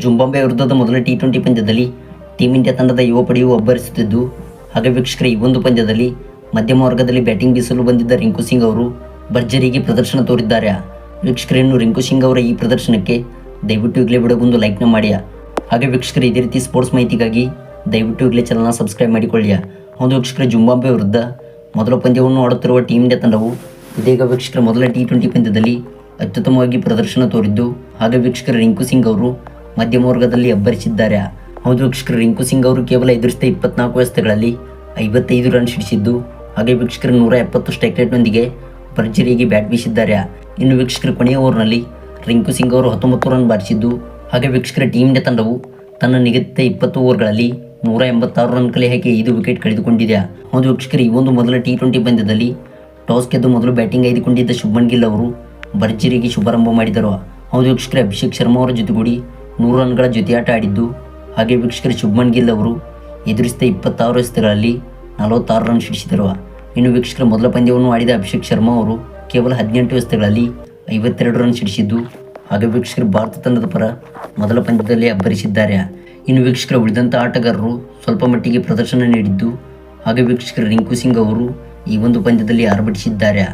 Zimbabwe ವಿರುದ್ಧದ ಮೊದಲ T20 ಪಂದ್ಯದಲ್ಲಿ ಟೀಮ್ ಇಂಡಿಯಾ ತಂಡದ ಯುವ ಪಡೆಯು ಅಬ್ಬರಿಸುತ್ತಿದ್ದು, ಹಾಗೆ ವೀಕ್ಷಕರೇ, ಈ ಒಂದು ಪಂದ್ಯದಲ್ಲಿ ಮಧ್ಯಮ ವರ್ಗದಲ್ಲಿ ಬ್ಯಾಟಿಂಗ್ ಬೀಸಲು ಬಂದಿದ್ದ ರಿಂಕು ಸಿಂಗ್ ಅವರು ಭರ್ಜರಿಗೆ ಪ್ರದರ್ಶನ ತೋರಿದ್ದಾರೆ. ವೀಕ್ಷಕರೇ, ಇನ್ನು ರಿಂಕು ಸಿಂಗ್ ಅವರ ಈ ಪ್ರದರ್ಶನಕ್ಕೆ ದಯವಿಟ್ಟು ಈಗಲೇ ವಿಡಿಯೋಗೊಂದು ಲೈಕ್ನ ಮಾಡಿ. ಹಾಗೆ ವೀಕ್ಷಕರೇ, ಇದೇ ರೀತಿ ಸ್ಪೋರ್ಟ್ಸ್ ಮಾಹಿತಿಗಾಗಿ ದಯವಿಟ್ಟು ಈಗಲೇ ಚಾನಲ್ನ ಸಬ್ಸ್ಕ್ರೈಬ್ ಮಾಡಿಕೊಳ್ಳಿ. ಹೌದು ವೀಕ್ಷಕರೇ, ಜಿಂಬಾಬ್ವೆ ವಿರುದ್ಧ ಮೊದಲ ಪಂದ್ಯವನ್ನು ಆಡುತ್ತಿರುವ ಟೀಮ್ ಇಂಡಿಯಾ ತಂಡವು ಇದೀಗ ವೀಕ್ಷಕರ ಮೊದಲ T20 ಪಂದ್ಯದಲ್ಲಿ ಅತ್ಯುತ್ತಮವಾಗಿ ಪ್ರದರ್ಶನ ತೋರಿದ್ದು, ಹಾಗೆ ವೀಕ್ಷಕರ ರಿಂಕು ಸಿಂಗ್ ಅವರು ಮಧ್ಯಮ ವರ್ಗದಲ್ಲಿ ಅಬ್ಬರಿಸಿದ್ದಾರೆ. ಹೌದು ವೀಕ್ಷಕರು, ರಿಂಕು ಸಿಂಗ್ ಅವರು ಕೇವಲ ಎದುರಿಸಿದ 24 ಎಸೆತಗಳಲ್ಲಿ 55 ರನ್ ಸಿಡಿಸಿದ್ದು, ಹಾಗೆ ವೀಕ್ಷಕರು 170 ಸ್ಟ್ರೈಕ್ ರೇಟ್ನೊಂದಿಗೆ ಭರ್ಜರಿಯಾಗಿ ಬ್ಯಾಟ್ ಬೀಸಿದ್ದಾರೆ. ಇನ್ನು ವೀಕ್ಷಕರ ಕೊನೆಯ ಓವರ್ನಲ್ಲಿ ರಿಂಕು ಸಿಂಗ್ ಅವರು 19 ರನ್ ಬಾರಿಸಿದ್ದು, ಹಾಗೆ ವೀಕ್ಷಕರ ಟೀಮ್ ಇಂಡಿಯಾ ತಂಡವು ತನ್ನ ನಿಗದಿತ 20 ಓವರ್ಗಳಲ್ಲಿ 186 ರನ್ ಕಲೆ ಹಾಕಿ 5 ವಿಕೆಟ್ ಕಳೆದುಕೊಂಡಿದೆ. ಹೌದು ವೀಕ್ಷಕರು, ಈ ಒಂದು ಮೊದಲ T20 ಪಂದ್ಯದಲ್ಲಿ ಟಾಸ್ ಗೆದ್ದು ಮೊದಲು ಬ್ಯಾಟಿಂಗ್ ಆಯ್ದುಕೊಂಡಿದ್ದ ಶುಭ್ಮನ್ ಗಿಲ್ ಅವರು ಭರ್ಜರಿಗೆ ಶುಭಾರಂಭ ಮಾಡಿದರು. ಹೌದು ವೀಕ್ಷಕರೇ, ಅಭಿಷೇಕ್ ಶರ್ಮಾ ಅವರ ಜೊತೆಗೂಡಿ 100 ರನ್ಗಳ ಜೊತೆಯಾಟ ಆಡಿದ್ದು, ಹಾಗೆ ವೀಕ್ಷಕರೇ, ಶುಭ್ಮನ್ ಗಿಲ್ ಅವರು ಎದುರಿಸಿದ 26 ಎಸೆತಗಳಲ್ಲಿ 46 ರನ್ ಸಿಡಿಸಿದರು. ಇನ್ನು ವೀಕ್ಷಕರ ಮೊದಲ ಪಂದ್ಯವನ್ನು ಆಡಿದ ಅಭಿಷೇಕ್ ಶರ್ಮಾ ಅವರು ಕೇವಲ 18 ಎಸೆತಗಳಲ್ಲಿ 52 ರನ್ ಸಿಡಿಸಿದ್ದು, ಹಾಗೆ ವೀಕ್ಷಕರು ಭಾರತ ತಂಡದ ಪರ ಮೊದಲ ಪಂದ್ಯದಲ್ಲಿ ಅಬ್ಬರಿಸಿದ್ದಾರೆ. ಇನ್ನು ವೀಕ್ಷಕರ ಉಳಿದಂಥ ಆಟಗಾರರು ಸ್ವಲ್ಪ ಮಟ್ಟಿಗೆ ಪ್ರದರ್ಶನ ನೀಡಿದ್ದು, ಹಾಗೆ ವೀಕ್ಷಕರ ರಿಂಕು ಸಿಂಗ್ ಅವರು ಈ ಒಂದು ಪಂದ್ಯದಲ್ಲಿ ಆರ್ಭಟಿಸಿದ್ದಾರೆ.